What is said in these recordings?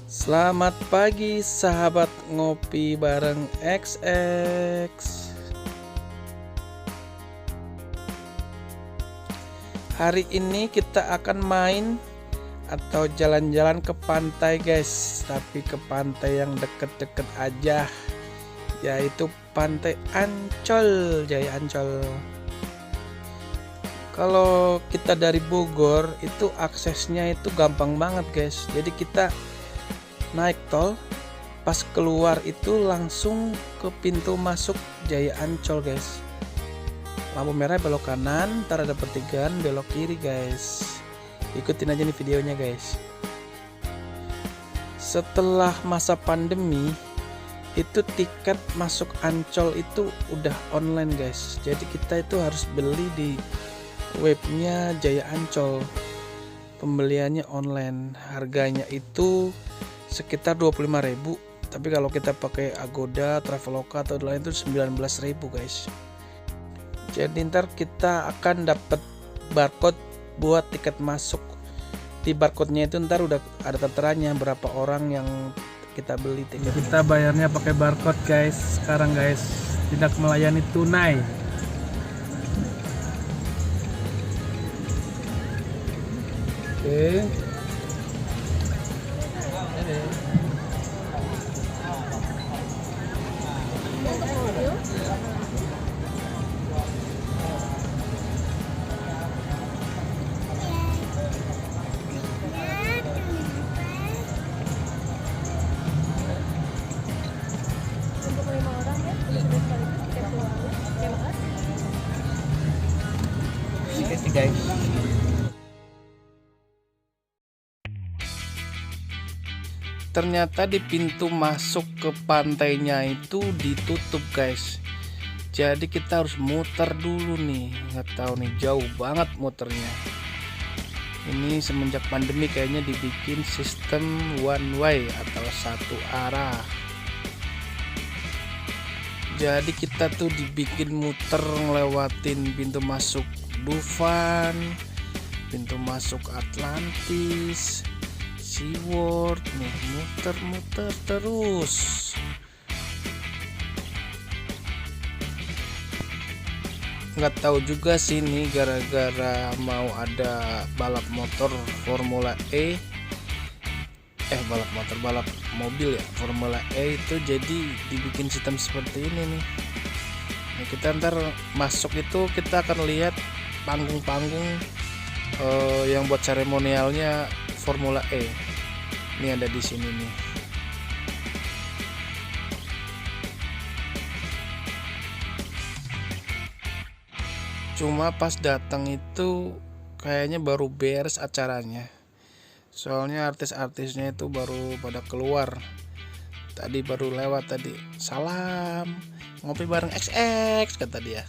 Selamat pagi sahabat ngopi bareng XX. Hari ini kita akan main atau jalan-jalan ke pantai guys, tapi ke pantai yang deket-deket aja, yaitu Pantai Ancol, Jaya Ancol. Kalau kita dari Bogor itu aksesnya itu gampang banget guys. Jadi kita naik tol, pas keluar itu langsung ke pintu masuk Jaya Ancol guys. Lampu merah belok kanan, ntar ada pertigaan belok kiri guys. Ikutin aja nih videonya guys. Setelah masa pandemi itu tiket masuk Ancol itu udah online guys. Jadi kita itu harus beli di webnya Jaya Ancol. Pembeliannya online, harganya itu sekitar 25.000, tapi kalau kita pakai Agoda, Traveloka atau lain itu 19.000 guys. Jadi ntar kita akan dapat barcode buat tiket masuk. Di barcode-nya itu ntar udah ada terterannya berapa orang yang kita beli tiket. Kita bayarnya pakai barcode guys sekarang guys, tidak melayani tunai. Oke. Guys, ternyata di pintu masuk ke pantainya itu ditutup guys. Jadi kita harus muter dulu nih, nggak tahu nih, jauh banget muternya. Ini semenjak pandemi kayaknya dibikin sistem one way atau satu arah. Jadi kita tuh dibikin muter ngelewatin pintu masuk Dufan, pintu masuk Atlantis, SeaWorld nih, muter-muter terus. Nggak tahu juga sih nih, gara-gara mau ada balap motor Formula E, balap mobil ya, Formula E itu, jadi dibikin sistem seperti ini nih. Nah, kita ntar masuk itu kita akan lihat panggung-panggung yang buat seremonialnya Formula E. Ini ada di sini nih. Cuma pas datang itu kayaknya baru beres acaranya. Soalnya artis-artisnya itu baru pada keluar. Tadi baru lewat tadi. Salam, ngopi bareng XX kata dia.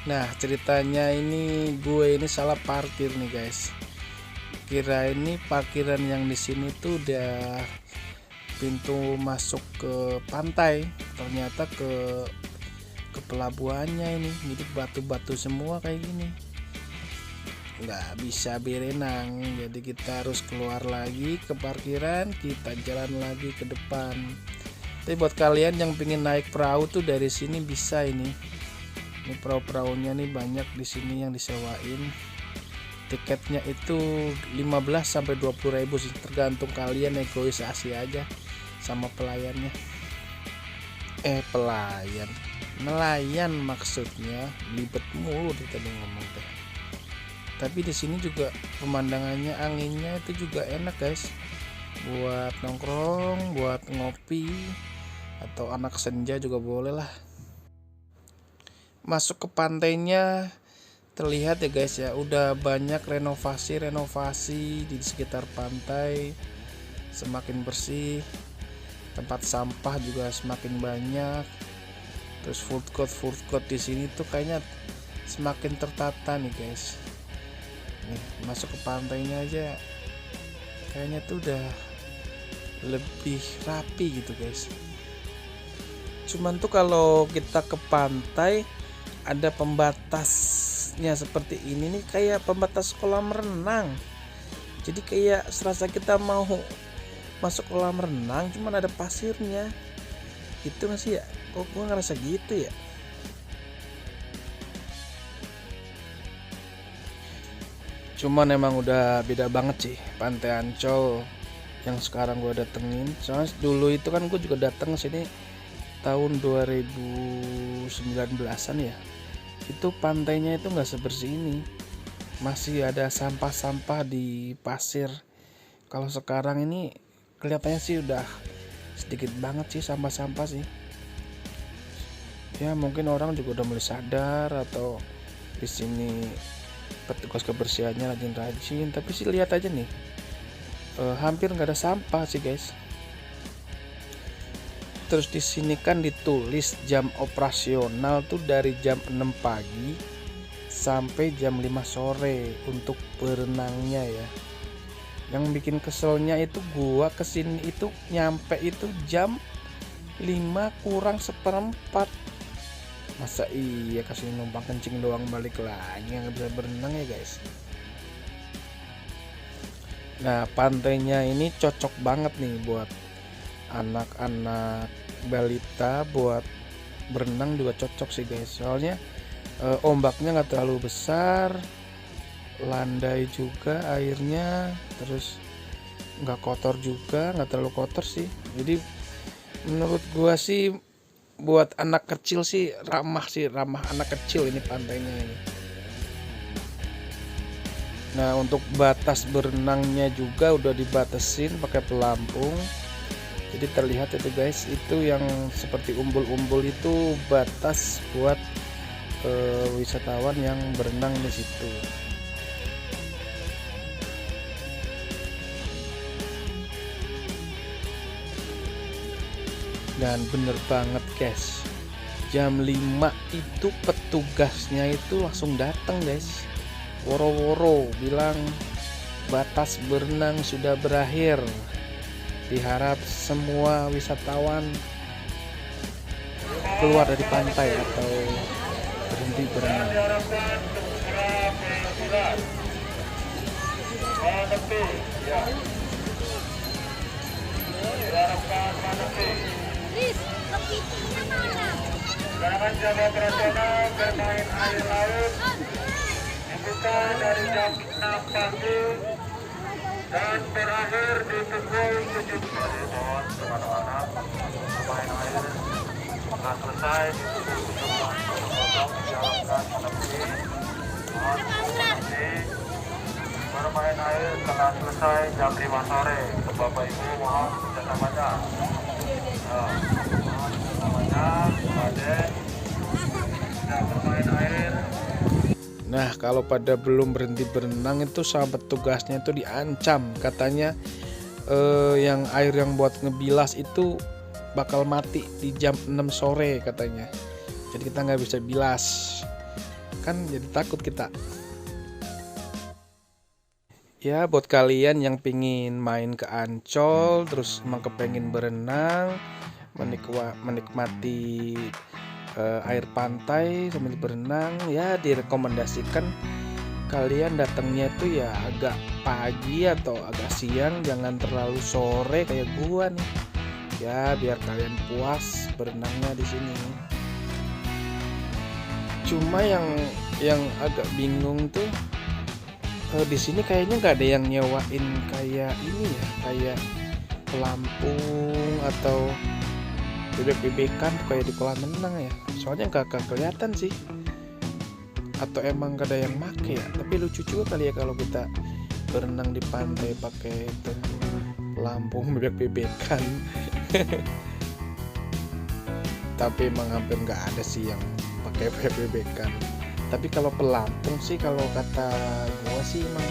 Nah, ceritanya ini gue ini salah parkir nih guys. Kira ini parkiran yang di sini tuh udah pintu masuk ke pantai, ternyata ke pelabuhannya ini. Jadi batu-batu semua kayak gini, nggak bisa berenang. Jadi kita harus keluar lagi ke parkiran, kita jalan lagi ke depan. Tapi buat kalian yang pengen naik perahu tuh dari sini bisa ini. Ini perahu-perahunya nih banyak di sini yang disewain. Tiketnya itu 15 sampai 20.000 sih, tergantung kalian negosiasi aja sama pelayannya. Nelayan maksudnya, libet mulu dia tadi ngomong teh. Tapi di sini juga pemandangannya, anginnya itu juga enak guys, buat nongkrong, buat ngopi, atau anak senja juga boleh lah. Masuk ke pantainya terlihat ya guys ya, udah banyak renovasi di sekitar pantai, semakin bersih. Tempat sampah juga semakin banyak. Terus food court di sini tuh kayaknya semakin tertata nih guys. Nih, masuk ke pantainya aja kayaknya tuh udah lebih rapi gitu guys. Cuman tuh kalau kita ke pantai ada pembatas pembatasnya seperti ini nih, kayak pembatas kolam renang. Jadi kayak serasa kita mau masuk kolam renang cuman ada pasirnya gitu nggak sih ya? Kok gue ngerasa gitu ya. Cuman emang udah beda banget sih Pantai Ancol yang sekarang gue datengin. Soalnya dulu itu kan gue juga datang sini tahun 2019an ya. Itu pantainya itu nggak sebersih ini, masih ada sampah-sampah di pasir. Kalau sekarang ini kelihatannya sih udah sedikit banget sih sampah-sampah sih. Ya mungkin orang juga udah mulai sadar, atau di sini petugas kebersihannya rajin-rajin. Tapi sih lihat aja nih, hampir nggak ada sampah sih guys. Terus di sini kan ditulis jam operasional tuh dari jam 6 pagi sampai jam 5 sore untuk berenangnya ya. Yang bikin keselnya itu gua kesini itu nyampe itu jam 5 kurang seperempat. Masa iya kasih numpang kencing doang balik lagi, nggak bisa berenang ya guys. Nah pantainya ini cocok banget nih buat anak-anak balita, buat berenang juga cocok sih guys. Soalnya ombaknya nggak terlalu besar, landai juga airnya, terus nggak kotor juga, nggak terlalu kotor sih. Jadi menurut gua sih buat anak kecil sih ramah anak kecil ini pantainya ini. Nah untuk batas berenangnya juga udah dibatasin pakai pelampung. Jadi terlihat itu guys, itu yang seperti umbul-umbul itu batas buat wisatawan yang berenang di situ. Dan bener banget guys, jam 5 itu petugasnya itu langsung datang guys, woro-woro bilang batas berenang sudah berakhir. Diharap semua wisatawan keluar dari pantai atau berhenti berenang. Jangan jaga operasional bermain air laut dibuka dari jam 6 pagi dan berakhir di pukul 7 sore. Mohon anak-anak bermain air setelah selesai di pukul 17.00 diharapkan menepi. Mohon menepi bermain air setelah selesai jam 5 sore. Bapak Ibu mohon kerjasamanya. Nah kalau pada belum berhenti berenang itu sama petugasnya itu diancam, katanya yang air yang buat ngebilas itu bakal mati di jam 6 sore katanya. Jadi kita nggak bisa bilas, kan jadi takut kita. Ya buat kalian yang pingin main ke Ancol terus emang kepengen berenang, menikmati air pantai sambil berenang, ya direkomendasikan kalian datangnya itu ya agak pagi atau agak siang, jangan terlalu sore kayak gua nih. Ya biar kalian puas berenangnya di sini. Cuma yang agak bingung tuh di sini kayaknya nggak ada yang nyewain kayak ini ya, kayak pelampung atau bebek-bebekan kayak di kolam renang ya. Soalnya nggak kelihatan sih, atau emang gak ada yang make ya. Tapi lucu juga kali ya kalau kita berenang di pantai pakai itu pelampung bebek-bebekan. Tapi emang hampir nggak ada sih yang pakai bebek-bebekan. Tapi kalau pelampung sih kalau kata gua sih emang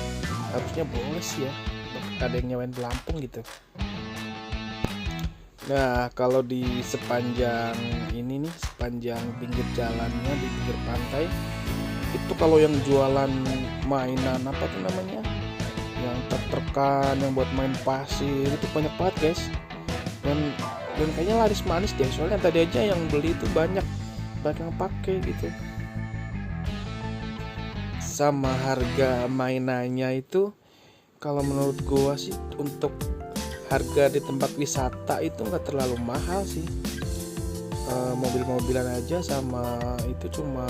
harusnya boleh sih ya, ada yang nyewain pelampung gitu. Nah kalau di sepanjang ini nih, sepanjang pinggir jalannya di pinggir pantai itu kalau yang jualan mainan apa tuh namanya, yang tertekan, yang buat main pasir itu banyak banget guys. Dan kayaknya laris manis deh, soalnya tadi aja yang beli itu banyak yang pakai gitu. sama harga mainannya itu, kalau menurut gua sih untuk harga di tempat wisata itu nggak terlalu mahal sih. Mobil-mobilan aja sama itu cuma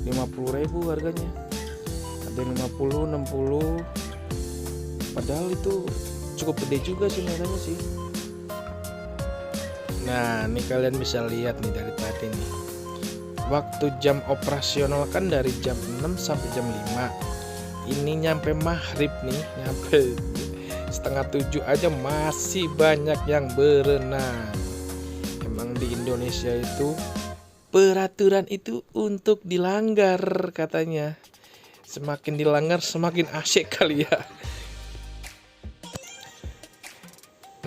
50.000 harganya, ada yang 50, 60, padahal itu cukup gede juga sih mainannya sih. Nah, ini kalian bisa lihat nih dari tadi nih. Waktu jam operasional kan dari jam 6 sampai jam 5. Ini nyampe maghrib nih, nyampe setengah 7 aja masih banyak yang berenang. Emang di Indonesia itu peraturan itu untuk dilanggar katanya. Semakin dilanggar semakin asyik kali ya.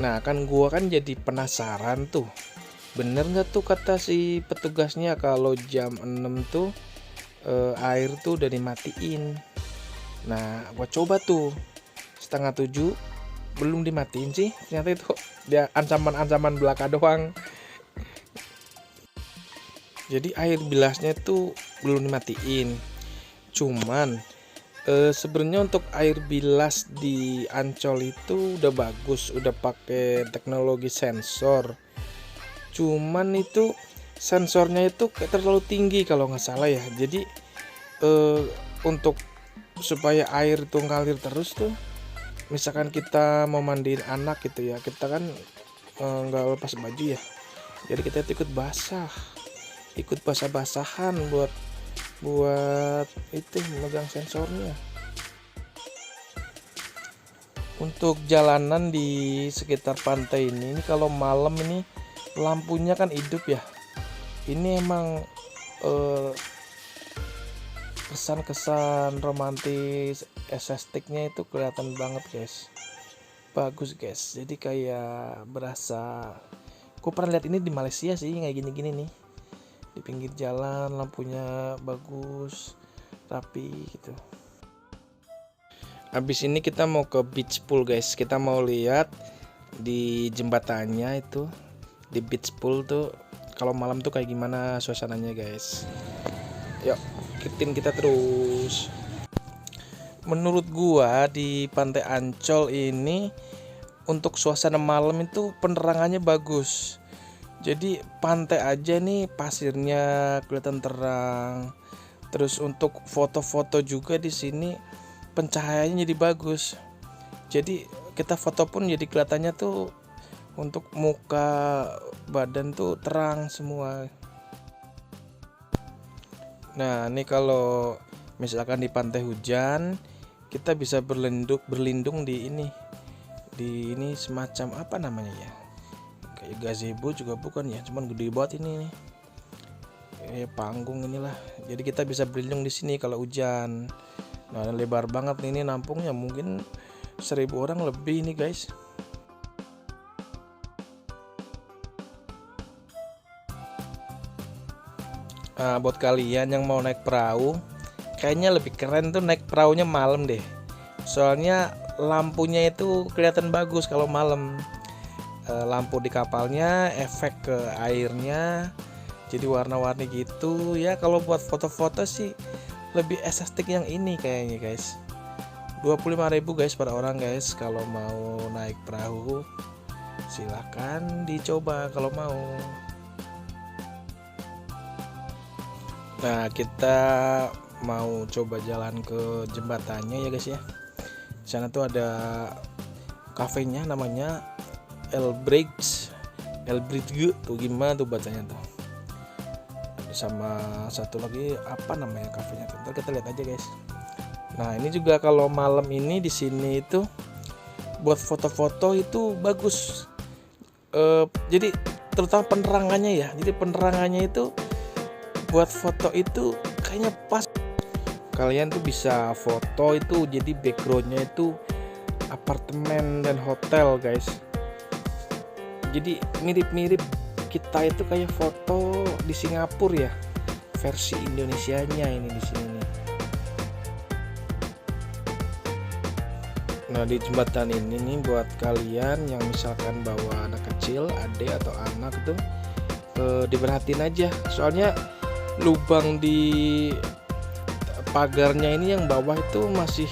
Nah kan gua kan jadi penasaran tuh, bener nggak tuh kata si petugasnya kalau jam 6 tuh air tuh udah dimatiin. Nah gua coba tuh setengah 7 belum dimatiin sih, ternyata itu dia ancaman-ancaman belaka doang. Jadi air bilasnya tuh belum dimatiin. Cuman sebenarnya untuk air bilas di Ancol itu udah bagus, udah pakai teknologi sensor. Cuman itu sensornya itu kayak terlalu tinggi kalau nggak salah ya. Jadi untuk supaya air itu ngalir terus tuh, misalkan kita mau mandiin anak gitu ya, kita kan nggak lepas baju ya, jadi kita ikut basah-basahan buat itu megang sensornya. Untuk jalanan di sekitar pantai ini kalau malam ini lampunya kan hidup ya. Ini emang kesan-kesan romantis estetiknya itu kelihatan banget guys, bagus guys. Jadi kayak berasa, gue pernah lihat ini di Malaysia sih, kayak gini-gini nih di pinggir jalan, lampunya bagus, rapi gitu. Habis ini kita mau ke beach pool guys, kita mau lihat di jembatannya itu, di beach pool tuh kalau malam tuh kayak gimana suasananya guys. Yuk ikutin kita terus. Menurut gua di Pantai Ancol ini untuk suasana malam itu penerangannya bagus. Jadi pantai aja nih pasirnya kelihatan terang. Terus untuk foto-foto juga di sini pencahayaannya jadi bagus. Jadi kita foto pun jadi kelihatannya tuh untuk muka badan tuh terang semua. Nah, ini kalau misalkan di pantai hujan, kita bisa berlindung di ini. Di ini semacam apa namanya ya? Kayak gazebo juga bukan ya, cuman gede banget ini nih. Panggung inilah. Jadi kita bisa berlindung di sini kalau hujan. Nah, lebar banget nih, ini nampungnya mungkin 1000 orang lebih nih guys. Nah, buat kalian yang mau naik perahu, kayaknya lebih keren tuh naik perahunya malam deh. Soalnya lampunya itu kelihatan bagus kalau malam. Lampu di kapalnya, efek ke airnya jadi warna-warni gitu ya. Kalau buat foto-foto sih lebih estetik yang ini kayaknya guys. 25.000 guys per orang guys. Kalau mau naik perahu silahkan dicoba kalau mau. Nah, kita mau coba jalan ke jembatannya ya guys ya. Di sana tuh ada kafenya namanya Elbridge tuh, gimana tuh bacanya tuh. Sama satu lagi apa namanya kafenya tuh, ntar kita lihat aja guys. Nah, ini juga kalau malam ini di sini itu buat foto-foto itu bagus. Jadi terutama penerangannya ya. Jadi penerangannya itu buat foto itu kayaknya pas. Kalian tuh bisa foto itu jadi backgroundnya itu apartemen dan hotel guys. Jadi mirip-mirip kita itu kayak foto di Singapura ya, versi Indonesianya ini di sini nih. Nah, di jembatan ini nih buat kalian yang misalkan bawa anak kecil, adik atau anak tuh diperhatiin aja. Soalnya lubang di pagarnya ini yang bawah itu masih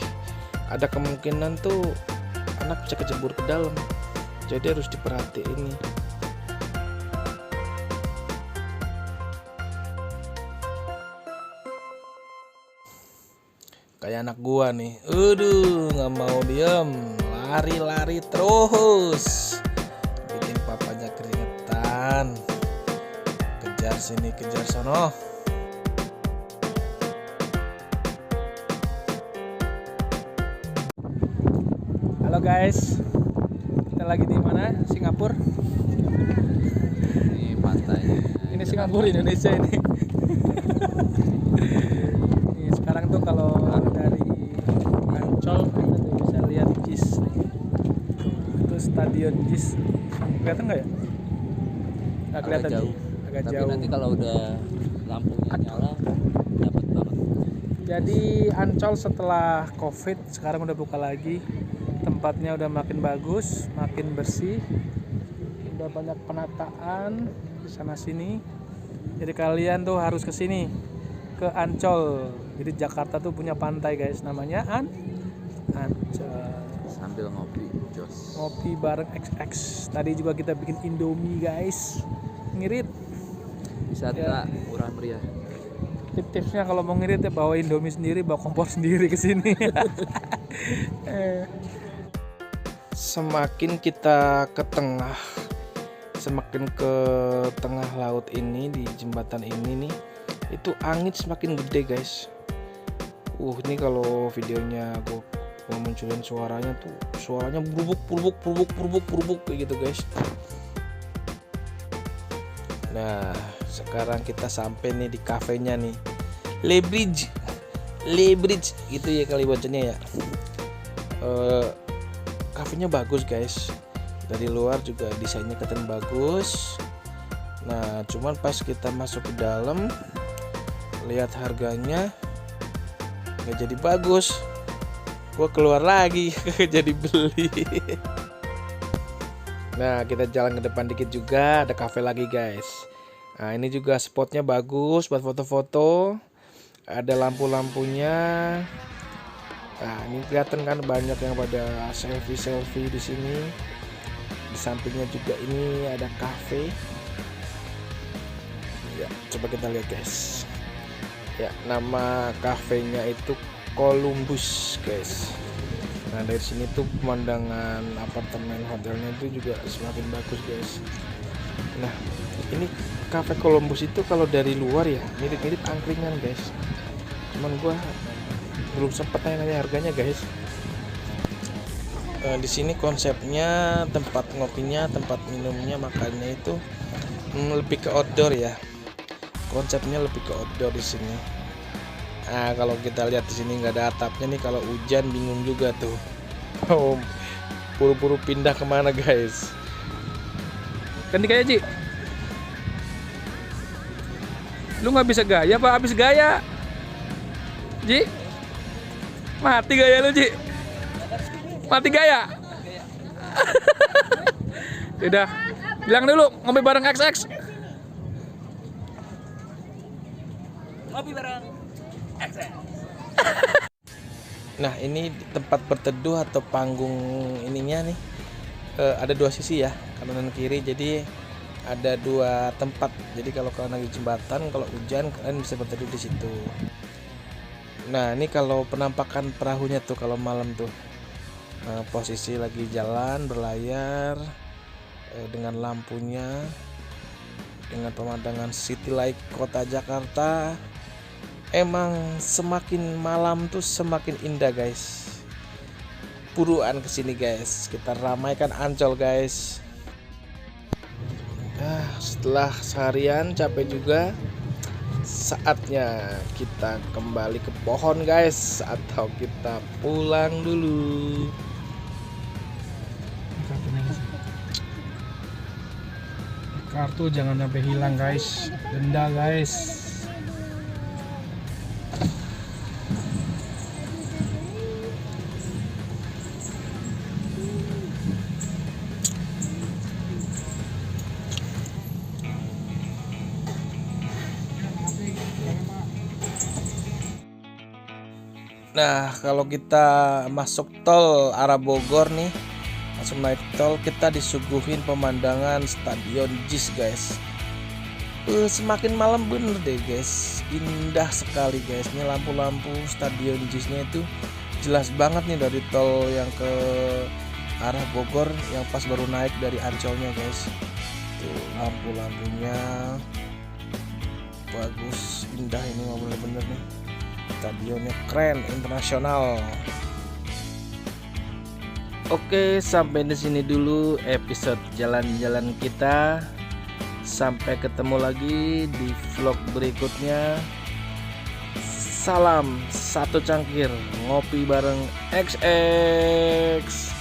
ada kemungkinan tuh anak bisa kecebur ke dalam, jadi harus diperhatiin nih. Kayak anak gua nih, nggak mau diem, lari-lari terus, bikin papanya keringetan. Kejar sini, kejar sono. Halo guys, kita lagi di mana? Singapura. Ini pantai. Ini Singapura, Indonesia ini. Nih, sekarang tuh kalau dari Ancol kita tuh bisa lihat JIS nih. Itu stadion JIS. Kelihatan nggak ya? Nggak kelihatan jauh. sih. Agak Tapi jauh. nanti kalau udah lampunya nyala dapat banget. Jadi Ancol setelah COVID sekarang udah buka lagi. Tempatnya udah makin bagus, makin bersih. Udah banyak penataan di sana sini. Jadi kalian tuh harus ke sini, ke Ancol. Jadi Jakarta tuh punya pantai guys, namanya Ancol. Sambil ngopi, jos. Ngopi bareng XX. Tadi juga kita bikin Indomie guys. Ngirit. Wisata murah meriah. Tipsnya kalau mau ngirit ya bawa Indomie sendiri, bawa kompor sendiri ke sini. Semakin kita ke tengah, semakin ke tengah laut ini, di jembatan ini nih, itu angin semakin gede guys. Ini kalau videonya gue mau munculin suaranya tuh, suaranya buruk kayak gitu guys. Nah, sekarang kita sampai nih di kafenya nih, Le Bridge gitu ya kali bacanya ya. Kafenya bagus guys, dari luar juga desainnya kelihatan bagus. Nah, cuman pas kita masuk ke dalam, lihat harganya nggak jadi bagus. Gua keluar lagi, jadi beli. Nah, kita jalan ke depan dikit juga, ada kafe lagi guys. Nah, ini juga spotnya bagus buat foto-foto. Ada lampu-lampunya. Nah, ini kelihatan kan banyak yang pada selfie di sini. Di sampingnya juga ini ada kafe. Ya, coba kita lihat guys. Ya, nama kafenya itu Columbus guys. Nah, dari sini tuh pemandangan apartemen hotelnya itu juga semakin bagus guys. Nah, ini kafe Columbus itu kalau dari luar ya mirip-mirip angkringan guys. Cuman gua belum sempat nanya harganya guys. Di sini konsepnya tempat ngopinya, tempat minumnya, makannya itu lebih ke outdoor ya. Konsepnya lebih ke outdoor di sini. Nah, kalau kita lihat di sini nggak ada atapnya nih, kalau hujan bingung juga tuh. Buru-buru pindah kemana guys? Ganti gaya Ji. Lu nggak bisa gaya apa habis gaya? Ji, mati gaya lu Ji. Mati gaya. Udah, bilang dulu ngopi bareng XX. Ngopi bareng XX. Nah, ini tempat berteduh atau panggung ininya nih. Ada dua sisi ya, kanan dan kiri. Jadi ada dua tempat. Jadi kalau kalian lagi jembatan, kalau hujan kalian bisa berteduh di situ. Nah, ini kalau penampakan perahunya tuh kalau malam tuh. Posisi lagi jalan berlayar dengan lampunya, dengan pemandangan city light kota Jakarta. Emang semakin malam tuh semakin indah guys. Buruan kesini guys, kita ramaikan Ancol guys. Setelah seharian capek juga, saatnya kita kembali ke pohon guys, atau kita pulang dulu. Kartu jangan sampai hilang guys, denda guys. Nah, kalau kita masuk tol arah Bogor nih, langsung naik tol, kita disuguhin pemandangan Stadion JIS guys. Semakin malam bener deh guys, indah sekali guys. Ini lampu-lampu Stadion JIS-nya itu jelas banget nih dari tol yang ke arah Bogor yang pas baru naik dari Ancolnya guys. Tuh lampu-lampunya bagus, indah ini mah bener-bener nih. Stadionnya keren, internasional. Oke, sampai di sini dulu episode jalan-jalan kita. Sampai ketemu lagi di vlog berikutnya. Salam satu cangkir ngopi bareng XX.